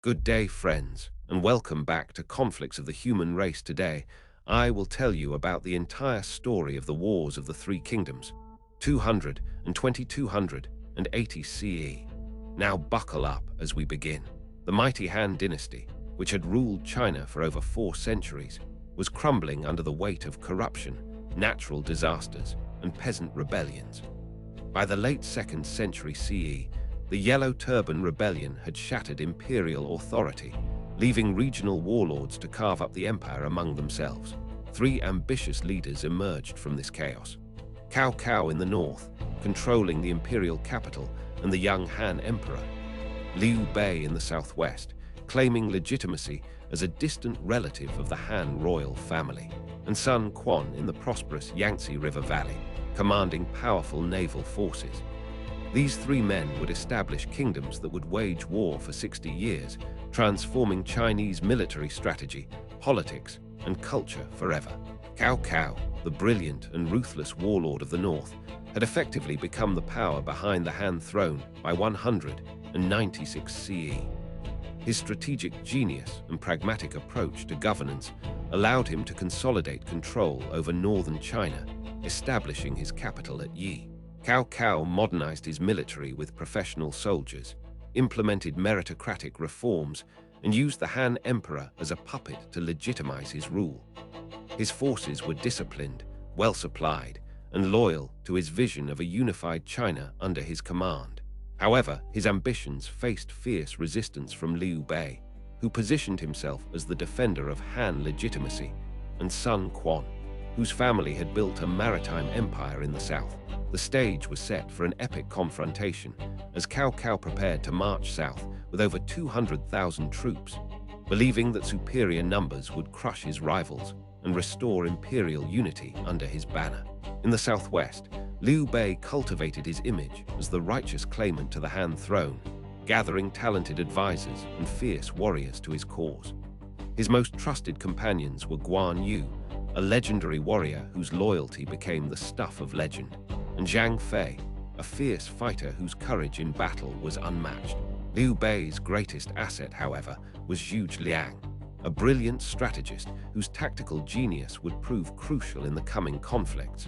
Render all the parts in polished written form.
Good day, friends, and welcome back to Conflicts of the Human Race. Today, I will tell you about the entire story of the Wars of the Three Kingdoms, 200 and 2280 CE. Now buckle up as we begin. The mighty Han Dynasty, which had ruled China for over 4 centuries, was crumbling under the weight of corruption, natural disasters, and peasant rebellions. By the late 2nd century CE, the Yellow Turban Rebellion had shattered imperial authority, leaving regional warlords to carve up the empire among themselves. 3 ambitious leaders emerged from this chaos. Cao Cao in the north, controlling the imperial capital and the young Han emperor. Liu Bei in the southwest, claiming legitimacy as a distant relative of the Han royal family. And Sun Quan in the prosperous Yangtze River Valley, commanding powerful naval forces. These 3 men would establish kingdoms that would wage war for 60 years, transforming Chinese military strategy, politics, and culture forever. Cao Cao, the brilliant and ruthless warlord of the north, had effectively become the power behind the Han throne by 196 CE. His strategic genius and pragmatic approach to governance allowed him to consolidate control over northern China, establishing his capital at Yi. Cao Cao modernized his military with professional soldiers, implemented meritocratic reforms, and used the Han emperor as a puppet to legitimize his rule. His forces were disciplined, well-supplied, and loyal to his vision of a unified China under his command. However, his ambitions faced fierce resistance from Liu Bei, who positioned himself as the defender of Han legitimacy, and Sun Quan, whose family had built a maritime empire in the south. The stage was set for an epic confrontation as Cao Cao prepared to march south with over 200,000 troops, believing that superior numbers would crush his rivals and restore imperial unity under his banner. In the southwest, Liu Bei cultivated his image as the righteous claimant to the Han throne, gathering talented advisors and fierce warriors to his cause. His most trusted companions were Guan Yu, a legendary warrior whose loyalty became the stuff of legend, and Zhang Fei, a fierce fighter whose courage in battle was unmatched. Liu Bei's greatest asset, however, was Zhu Liang, a brilliant strategist whose tactical genius would prove crucial in the coming conflicts.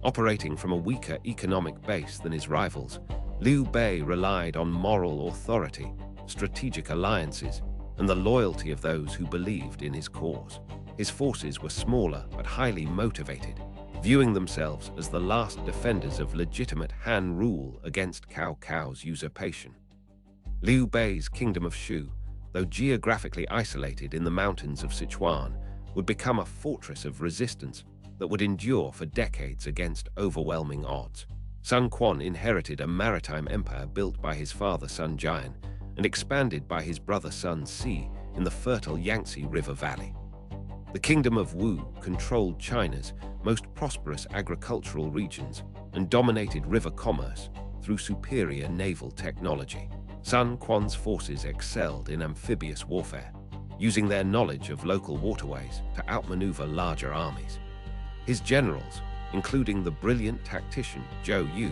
Operating from a weaker economic base than his rivals, Liu Bei relied on moral authority, strategic alliances, and the loyalty of those who believed in his cause. His forces were smaller but highly motivated, viewing themselves as the last defenders of legitimate Han rule against Cao Cao's usurpation. Liu Bei's kingdom of Shu, though geographically isolated in the mountains of Sichuan, would become a fortress of resistance that would endure for decades against overwhelming odds. Sun Quan inherited a maritime empire built by his father Sun Jian and expanded by his brother Sun Si in the fertile Yangtze River Valley. The Kingdom of Wu controlled China's most prosperous agricultural regions and dominated river commerce through superior naval technology. Sun Quan's forces excelled in amphibious warfare, using their knowledge of local waterways to outmaneuver larger armies. His generals, including the brilliant tactician Zhou Yu,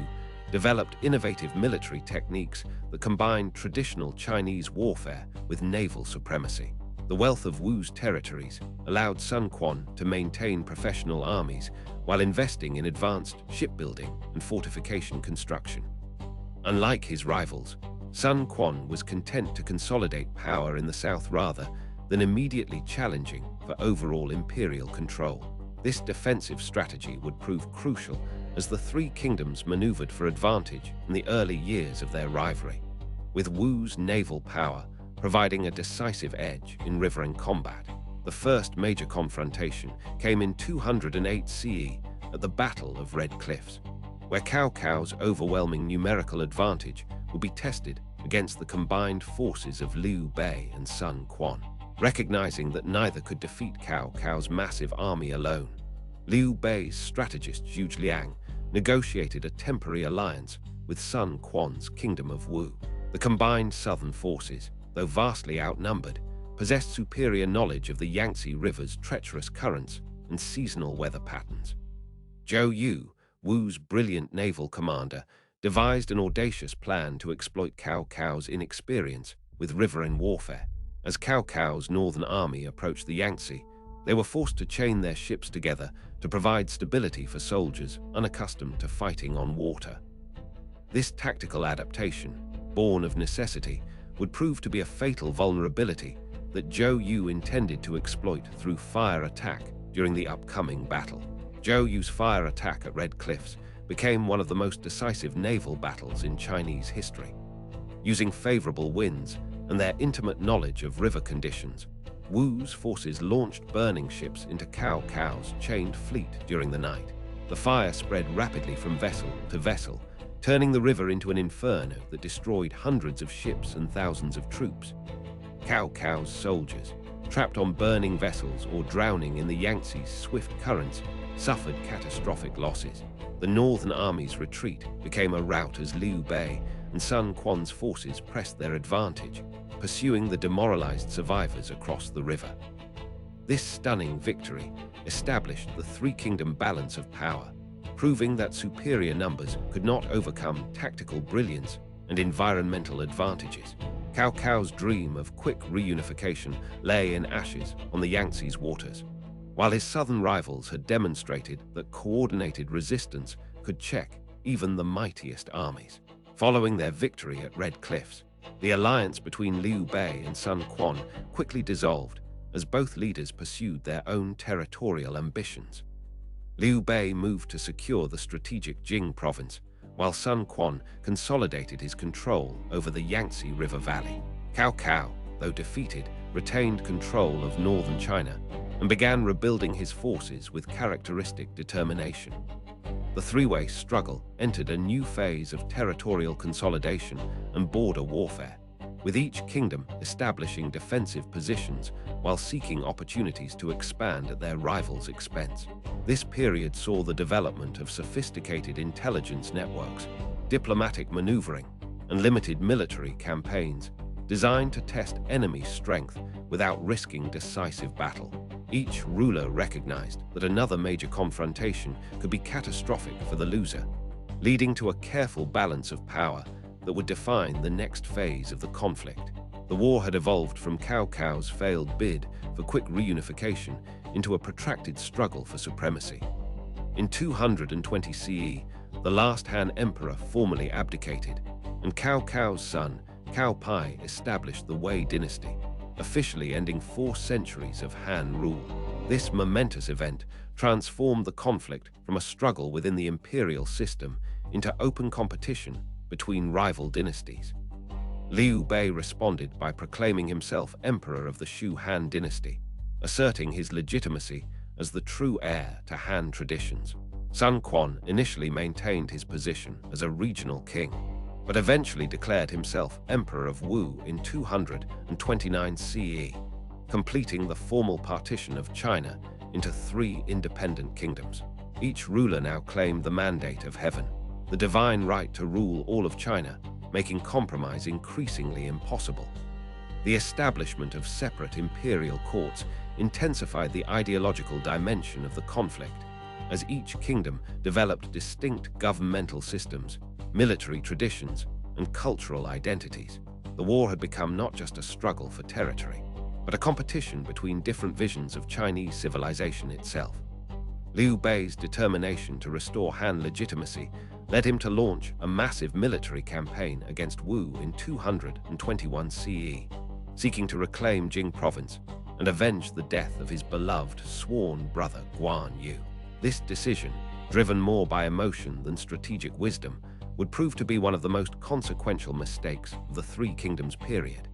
developed innovative military techniques that combined traditional Chinese warfare with naval supremacy. The wealth of Wu's territories allowed Sun Quan to maintain professional armies while investing in advanced shipbuilding and fortification construction. Unlike his rivals, Sun Quan was content to consolidate power in the south rather than immediately challenging for overall imperial control. This defensive strategy would prove crucial as the 3 kingdoms maneuvered for advantage in the early years of their rivalry, with Wu's naval power providing a decisive edge in riverine combat. The first major confrontation came in 208 CE at the Battle of Red Cliffs, where Cao Cao's overwhelming numerical advantage would be tested against the combined forces of Liu Bei and Sun Quan. Recognizing that neither could defeat Cao Cao's massive army alone, Liu Bei's strategist Zhu Liang negotiated a temporary alliance with Sun Quan's Kingdom of Wu. The combined southern forces, though vastly outnumbered, possessed superior knowledge of the Yangtze River's treacherous currents and seasonal weather patterns. Zhou Yu, Wu's brilliant naval commander, devised an audacious plan to exploit Cao Cao's inexperience with riverine warfare. As Cao Cao's northern army approached the Yangtze, they were forced to chain their ships together to provide stability for soldiers unaccustomed to fighting on water. This tactical adaptation, born of necessity, would prove to be a fatal vulnerability that Zhou Yu intended to exploit through fire attack during the upcoming battle. Zhou Yu's fire attack at Red Cliffs became one of the most decisive naval battles in Chinese history. Using favorable winds and their intimate knowledge of river conditions, Wu's forces launched burning ships into Cao Cao's chained fleet during the night. The fire spread rapidly from vessel to vessel, turning the river into an inferno that destroyed hundreds of ships and thousands of troops. Cao Cao's soldiers, trapped on burning vessels or drowning in the Yangtze's swift currents, suffered catastrophic losses. The northern army's retreat became a rout as Liu Bei and Sun Quan's forces pressed their advantage, pursuing the demoralized survivors across the river. This stunning victory established the three-kingdom balance of power, proving that superior numbers could not overcome tactical brilliance and environmental advantages. Cao Cao's dream of quick reunification lay in ashes on the Yangtze's waters, while his southern rivals had demonstrated that coordinated resistance could check even the mightiest armies. Following their victory at Red Cliffs, the alliance between Liu Bei and Sun Quan quickly dissolved as both leaders pursued their own territorial ambitions. Liu Bei moved to secure the strategic Jing province, while Sun Quan consolidated his control over the Yangtze River Valley. Cao Cao, though defeated, retained control of northern China and began rebuilding his forces with characteristic determination. The three-way struggle entered a new phase of territorial consolidation and border warfare, with each kingdom establishing defensive positions while seeking opportunities to expand at their rivals' expense. This period saw the development of sophisticated intelligence networks, diplomatic maneuvering, and limited military campaigns designed to test enemy strength without risking decisive battle. Each ruler recognized that another major confrontation could be catastrophic for the loser, leading to a careful balance of power that would define the next phase of the conflict. The war had evolved from Cao Cao's failed bid for quick reunification into a protracted struggle for supremacy. In 220 CE, the last Han emperor formally abdicated, and Cao Cao's son, Liu Bei, established the Wei dynasty, officially ending 4 centuries of Han rule. This momentous event transformed the conflict from a struggle within the imperial system into open competition between rival dynasties. Liu Bei responded by proclaiming himself emperor of the Shu Han dynasty, asserting his legitimacy as the true heir to Han traditions. Sun Quan initially maintained his position as a regional king, but eventually declared himself Emperor of Wu in 229 CE, completing the formal partition of China into 3 independent kingdoms. Each ruler now claimed the mandate of heaven, the divine right to rule all of China, making compromise increasingly impossible. The establishment of separate imperial courts intensified the ideological dimension of the conflict, as each kingdom developed distinct governmental systems, military traditions, and cultural identities. The war had become not just a struggle for territory, but a competition between different visions of Chinese civilization itself. Liu Bei's determination to restore Han legitimacy led him to launch a massive military campaign against Wu in 221 CE, seeking to reclaim Jing province and avenge the death of his beloved sworn brother Guan Yu. This decision, driven more by emotion than strategic wisdom, would prove to be one of the most consequential mistakes of the Three Kingdoms period.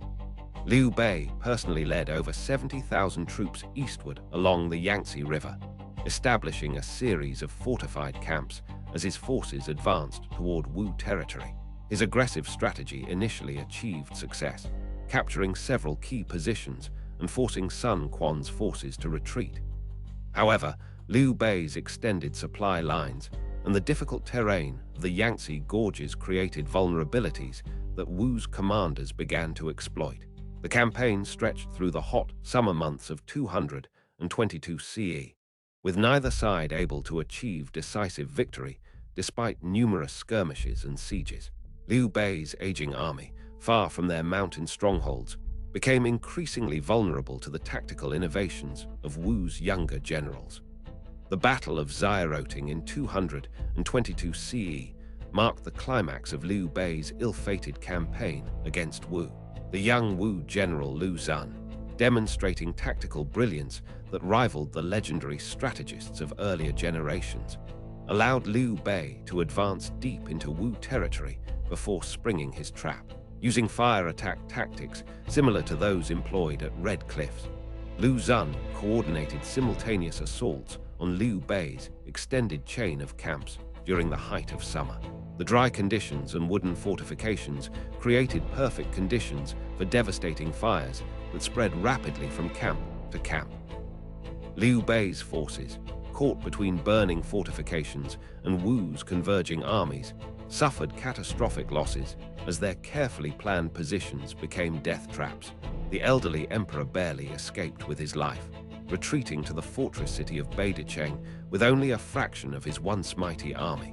Liu Bei personally led over 70,000 troops eastward along the Yangtze River, establishing a series of fortified camps as his forces advanced toward Wu territory. His aggressive strategy initially achieved success, capturing several key positions and forcing Sun Quan's forces to retreat. However, Liu Bei's extended supply lines and the difficult terrain of the Yangtze gorges created vulnerabilities that Wu's commanders began to exploit. The campaign stretched through the hot summer months of 222 CE, with neither side able to achieve decisive victory despite numerous skirmishes and sieges. Liu Bei's aging army, far from their mountain strongholds, became increasingly vulnerable to the tactical innovations of Wu's younger generals. The Battle of Xiaoting in 222 CE marked the climax of Liu Bei's ill-fated campaign against Wu. The young Wu general Lu Xun, demonstrating tactical brilliance that rivaled the legendary strategists of earlier generations, allowed Liu Bei to advance deep into Wu territory before springing his trap. Using fire attack tactics similar to those employed at Red Cliffs, Lu Xun coordinated simultaneous assaults on Liu Bei's extended chain of camps during the height of summer. The dry conditions and wooden fortifications created perfect conditions for devastating fires that spread rapidly from camp to camp. Liu Bei's forces, caught between burning fortifications and Wu's converging armies, suffered catastrophic losses as their carefully planned positions became death traps. The elderly emperor barely escaped with his life, retreating to the fortress city of Beidecheng with only a fraction of his once mighty army.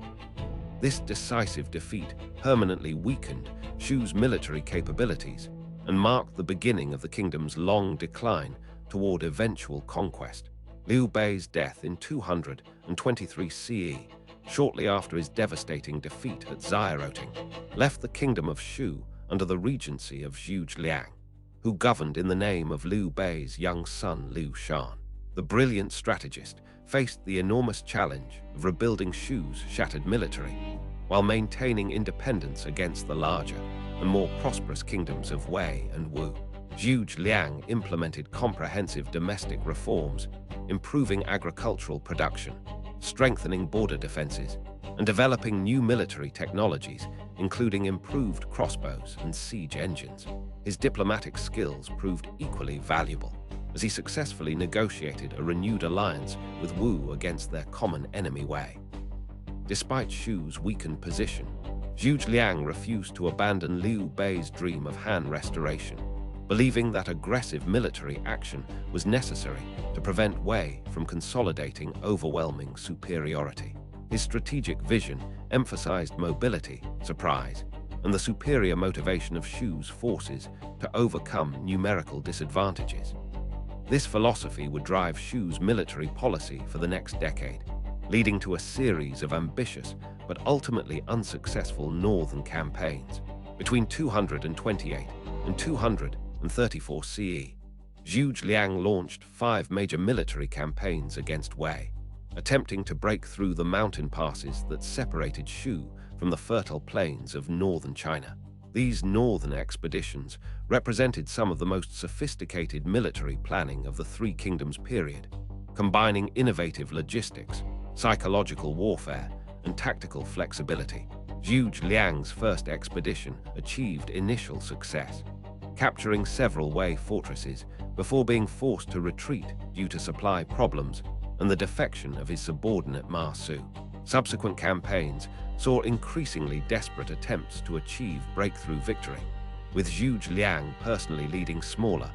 This decisive defeat permanently weakened Shu's military capabilities and marked the beginning of the kingdom's long decline toward eventual conquest. Liu Bei's death in 223 CE, shortly after his devastating defeat at Xiaoting, left the kingdom of Shu under the regency of Zhuge Liang, who governed in the name of Liu Bei's young son Liu Shan. The brilliant strategist faced the enormous challenge of rebuilding Shu's shattered military while maintaining independence against the larger and more prosperous kingdoms of Wei and Wu. Zhuge Liang implemented comprehensive domestic reforms, improving agricultural production, strengthening border defenses, and developing new military technologies, including improved crossbows and siege engines. His diplomatic skills proved equally valuable, as he successfully negotiated a renewed alliance with Wu against their common enemy Wei. Despite Shu's weakened position, Zhuge Liang refused to abandon Liu Bei's dream of Han restoration, believing that aggressive military action was necessary to prevent Wei from consolidating overwhelming superiority. His strategic vision emphasized mobility, surprise, and the superior motivation of Shu's forces to overcome numerical disadvantages. This philosophy would drive Shu's military policy for the next decade, leading to a series of ambitious but ultimately unsuccessful northern campaigns. Between 228 and 234 CE, Zhuge Liang launched 5 major military campaigns against Wei, attempting to break through the mountain passes that separated Shu from the fertile plains of northern China. These northern expeditions represented some of the most sophisticated military planning of the Three Kingdoms period, combining innovative logistics, psychological warfare, and tactical flexibility. Zhuge Liang's first expedition achieved initial success, capturing several Wei fortresses before being forced to retreat due to supply problems and the defection of his subordinate Ma Su. Subsequent campaigns saw increasingly desperate attempts to achieve breakthrough victory, with Zhuge Liang personally leading smaller,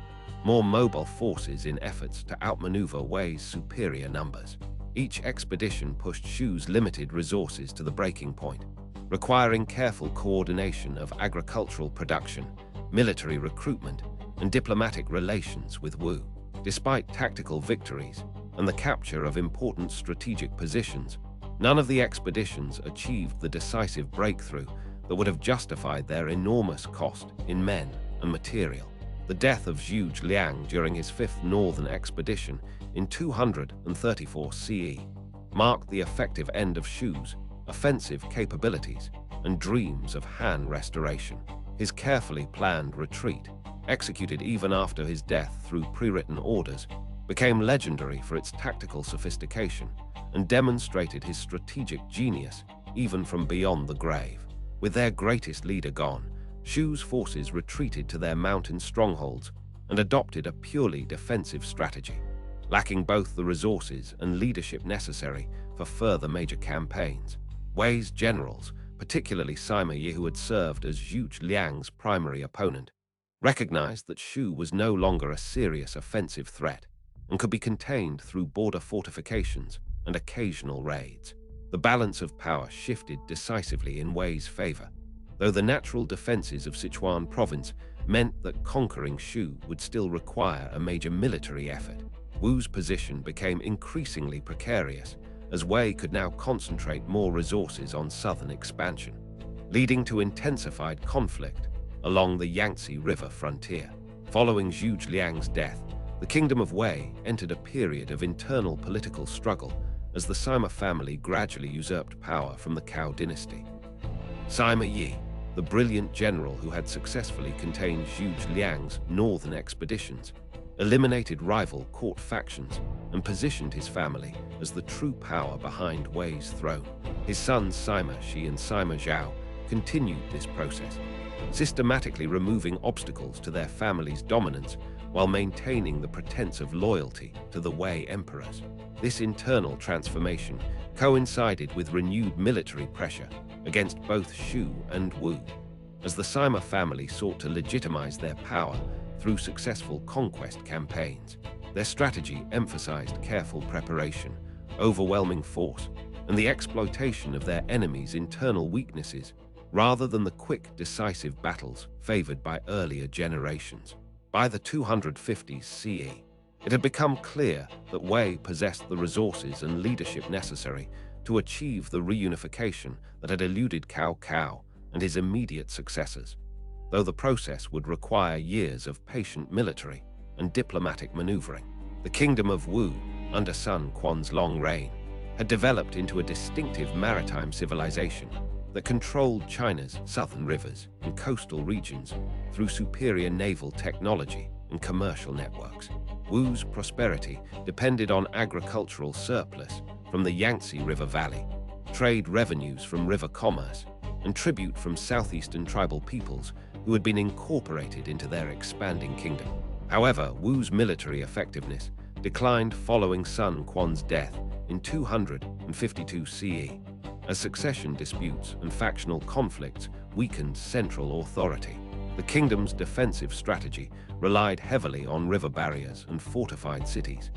more mobile forces in efforts to outmaneuver Wei's superior numbers. Each expedition pushed Shu's limited resources to the breaking point, requiring careful coordination of agricultural production, military recruitment, and diplomatic relations with Wu. Despite tactical victories and the capture of important strategic positions, none of the expeditions achieved the decisive breakthrough that would have justified their enormous cost in men and material. The death of Zhuge Liang during his 5th northern expedition in 234 CE marked the effective end of Shu's offensive capabilities and dreams of Han restoration. His carefully planned retreat, executed even after his death through pre-written orders, became legendary for its tactical sophistication and demonstrated his strategic genius even from beyond the grave. With their greatest leader gone, Shu's forces retreated to their mountain strongholds and adopted a purely defensive strategy, lacking both the resources and leadership necessary for further major campaigns. Wei's generals, particularly Sima Yi, who had served as Zhuge Liang's primary opponent, recognized that Shu was no longer a serious offensive threat and could be contained through border fortifications and occasional raids. The balance of power shifted decisively in Wei's favor, though the natural defenses of Sichuan province meant that conquering Shu would still require a major military effort. Wu's position became increasingly precarious, as Wei could now concentrate more resources on southern expansion, leading to intensified conflict along the Yangtze River frontier. Following Zhu Liang's death, the Kingdom of Wei entered a period of internal political struggle as the Sima family gradually usurped power from the Cao Dynasty. Sima Yi, the brilliant general who had successfully contained Zhu Liang's northern expeditions, eliminated rival court factions and positioned his family as the true power behind Wei's throne. His sons Sima Shi and Sima Zhao continued this process, systematically removing obstacles to their family's dominance while maintaining the pretense of loyalty to the Wei emperors. This internal transformation coincided with renewed military pressure against both Shu and Wu, as the Sima family sought to legitimize their power through successful conquest campaigns. Their strategy emphasized careful preparation, overwhelming force, and the exploitation of their enemies' internal weaknesses, rather than the quick, decisive battles favored by earlier generations. By the 250s CE, it had become clear that Wei possessed the resources and leadership necessary to achieve the reunification that had eluded Cao Cao and his immediate successors, though the process would require years of patient military and diplomatic maneuvering. The Kingdom of Wu, under Sun Quan's long reign, had developed into a distinctive maritime civilization that controlled China's southern rivers and coastal regions through superior naval technology and commercial networks. Wu's prosperity depended on agricultural surplus from the Yangtze River Valley, trade revenues from river commerce, and tribute from southeastern tribal peoples who had been incorporated into their expanding kingdom. However, Wu's military effectiveness declined following Sun Quan's death in 252 CE, as succession disputes and factional conflicts weakened central authority. The kingdom's defensive strategy relied heavily on river barriers and fortified cities,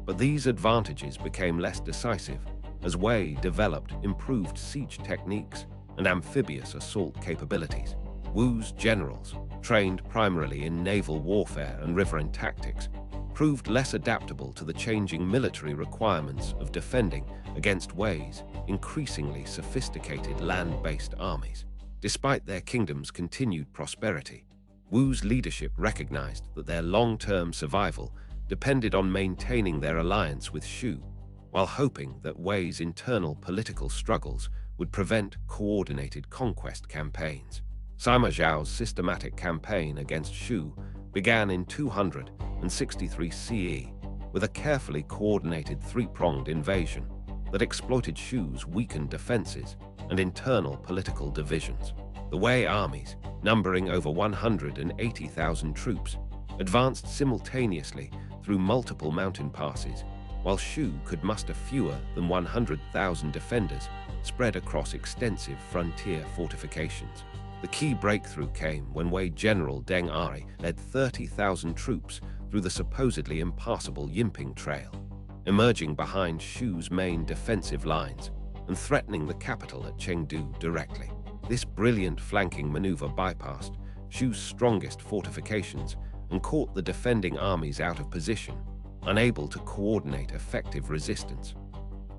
but these advantages became less decisive as Wei developed improved siege techniques and amphibious assault capabilities. Wu's generals, trained primarily in naval warfare and riverine tactics, proved less adaptable to the changing military requirements of defending against Wei's increasingly sophisticated land-based armies. Despite their kingdom's continued prosperity, Wu's leadership recognized that their long-term survival depended on maintaining their alliance with Shu, while hoping that Wei's internal political struggles would prevent coordinated conquest campaigns. Sima Zhao's systematic campaign against Shu began in 263 CE with a carefully coordinated three-pronged invasion that exploited Shu's weakened defenses and internal political divisions. The Wei armies, numbering over 180,000 troops, advanced simultaneously through multiple mountain passes, while Shu could muster fewer than 100,000 defenders spread across extensive frontier fortifications. The key breakthrough came when Wei General Deng Ai led 30,000 troops through the supposedly impassable Yinping Trail, emerging behind Shu's main defensive lines and threatening the capital at Chengdu directly. This brilliant flanking maneuver bypassed Shu's strongest fortifications and caught the defending armies out of position, unable to coordinate effective resistance.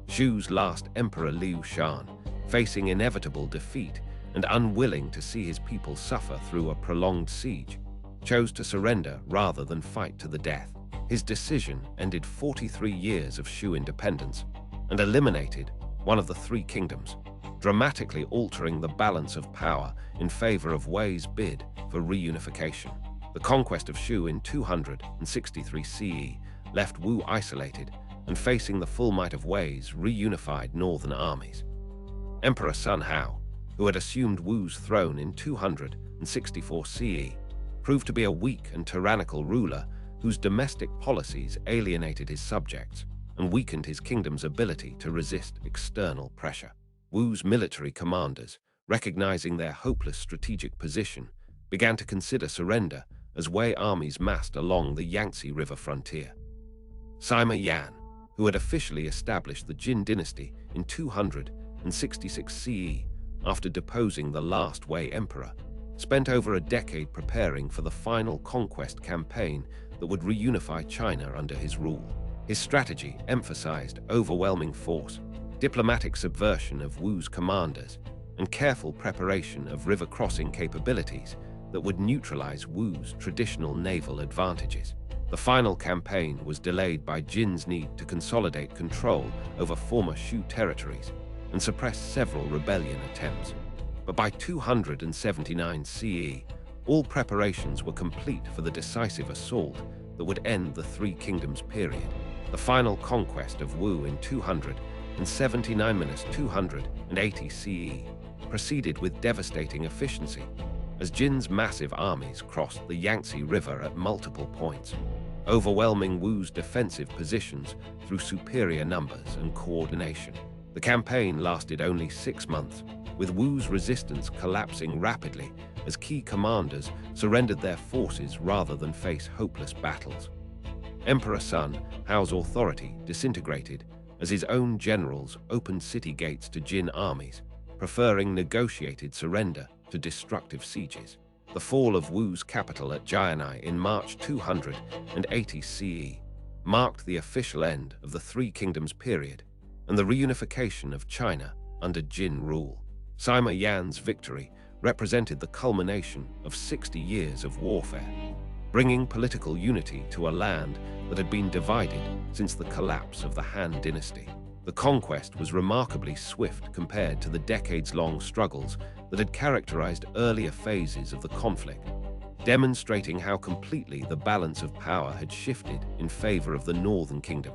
Shu's last emperor Liu Shan, facing inevitable defeat and unwilling to see his people suffer through a prolonged siege, chose to surrender rather than fight to the death. His decision ended 43 years of Shu independence and eliminated one of the three kingdoms, dramatically altering the balance of power in favor of Wei's bid for reunification. The conquest of Shu in 263 CE left Wu isolated and facing the full might of Wei's reunified northern armies. Emperor Sun Hao, who had assumed Wu's throne in 264 CE, proved to be a weak and tyrannical ruler whose domestic policies alienated his subjects and weakened his kingdom's ability to resist external pressure. Wu's military commanders, recognizing their hopeless strategic position, began to consider surrender as Wei armies massed along the Yangtze River frontier. Sima Yan, who had officially established the Jin dynasty in 266 CE, after deposing the last Wei emperor, spent over a decade preparing for the final conquest campaign that would reunify China under his rule. His strategy emphasized overwhelming force, diplomatic subversion of Wu's commanders, and careful preparation of river-crossing capabilities that would neutralize Wu's traditional naval advantages. The final campaign was delayed by Jin's need to consolidate control over former Shu territories and suppress several rebellion attempts. But by 279 CE, all preparations were complete for the decisive assault that would end the Three Kingdoms period. The final conquest of Wu in 279–280 CE proceeded with devastating efficiency, as Jin's massive armies crossed the Yangtze River at multiple points, overwhelming Wu's defensive positions through superior numbers and coordination. The campaign lasted only 6 months, with Wu's resistance collapsing rapidly as key commanders surrendered their forces rather than face hopeless battles. Emperor Sun Hao's authority disintegrated as his own generals opened city gates to Jin armies, preferring negotiated surrender to destructive sieges. The fall of Wu's capital at Jian'ai in March 280 CE marked the official end of the Three Kingdoms period and the reunification of China under Jin rule. Sima Yan's victory represented the culmination of 60 years of warfare, bringing political unity to a land that had been divided since the collapse of the Han Dynasty. The conquest was remarkably swift compared to the decades-long struggles that had characterized earlier phases of the conflict, demonstrating how completely the balance of power had shifted in favor of the Northern Kingdom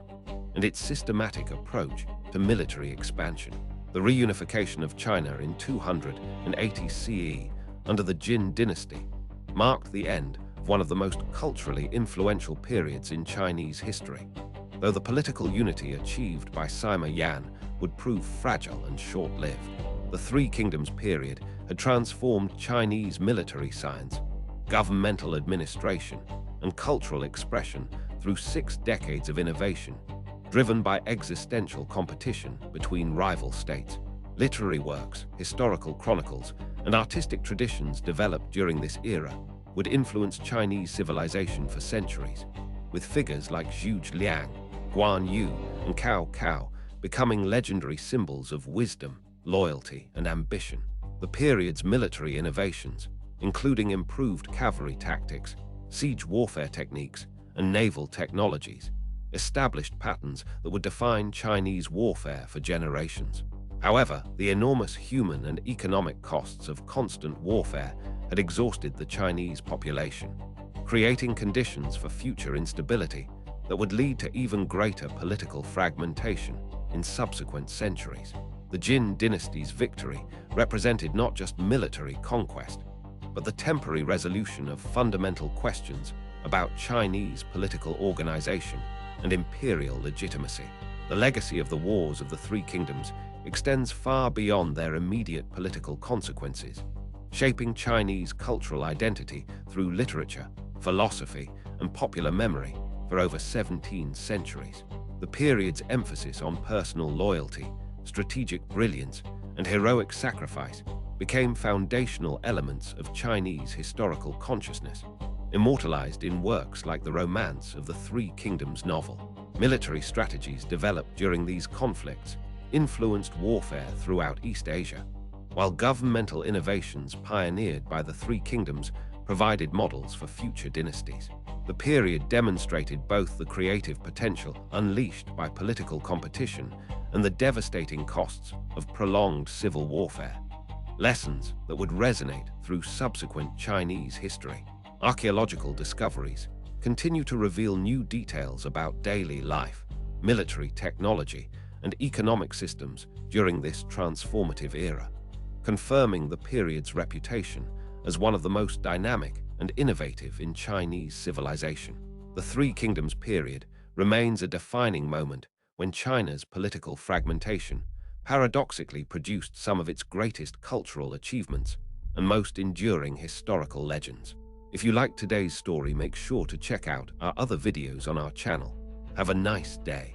and its systematic approach to military expansion. The reunification of China in 280 CE under the Jin dynasty marked the end of one of the most culturally influential periods in Chinese history. Though the political unity achieved by Sima Yan would prove fragile and short-lived, the Three Kingdoms period had transformed Chinese military science, governmental administration, and cultural expression through 6 decades of innovation, driven by existential competition between rival states. Literary works, historical chronicles, and artistic traditions developed during this era would influence Chinese civilization for centuries, with figures like Zhu Liang, Guan Yu, and Cao Cao becoming legendary symbols of wisdom, loyalty, and ambition. The period's military innovations, including improved cavalry tactics, siege warfare techniques, and naval technologies, established patterns that would define Chinese warfare for generations. However, the enormous human and economic costs of constant warfare had exhausted the Chinese population, creating conditions for future instability that would lead to even greater political fragmentation in subsequent centuries. The Jin dynasty's victory represented not just military conquest, but the temporary resolution of fundamental questions about Chinese political organization and imperial legitimacy. The legacy of the Wars of the Three Kingdoms extends far beyond their immediate political consequences, shaping Chinese cultural identity through literature, philosophy, and popular memory for over 17 centuries. The period's emphasis on personal loyalty, strategic brilliance, and heroic sacrifice became foundational elements of Chinese historical consciousness, immortalized in works like the Romance of the Three Kingdoms novel. Military strategies developed during these conflicts influenced warfare throughout East Asia, while governmental innovations pioneered by the Three Kingdoms provided models for future dynasties. The period demonstrated both the creative potential unleashed by political competition and the devastating costs of prolonged civil warfare, lessons that would resonate through subsequent Chinese history. Archaeological discoveries continue to reveal new details about daily life, military technology, and economic systems during this transformative era, confirming the period's reputation as one of the most dynamic and innovative in Chinese civilization. The Three Kingdoms period remains a defining moment when China's political fragmentation paradoxically produced some of its greatest cultural achievements and most enduring historical legends. If you liked today's story, make sure to check out our other videos on our channel. Have a nice day.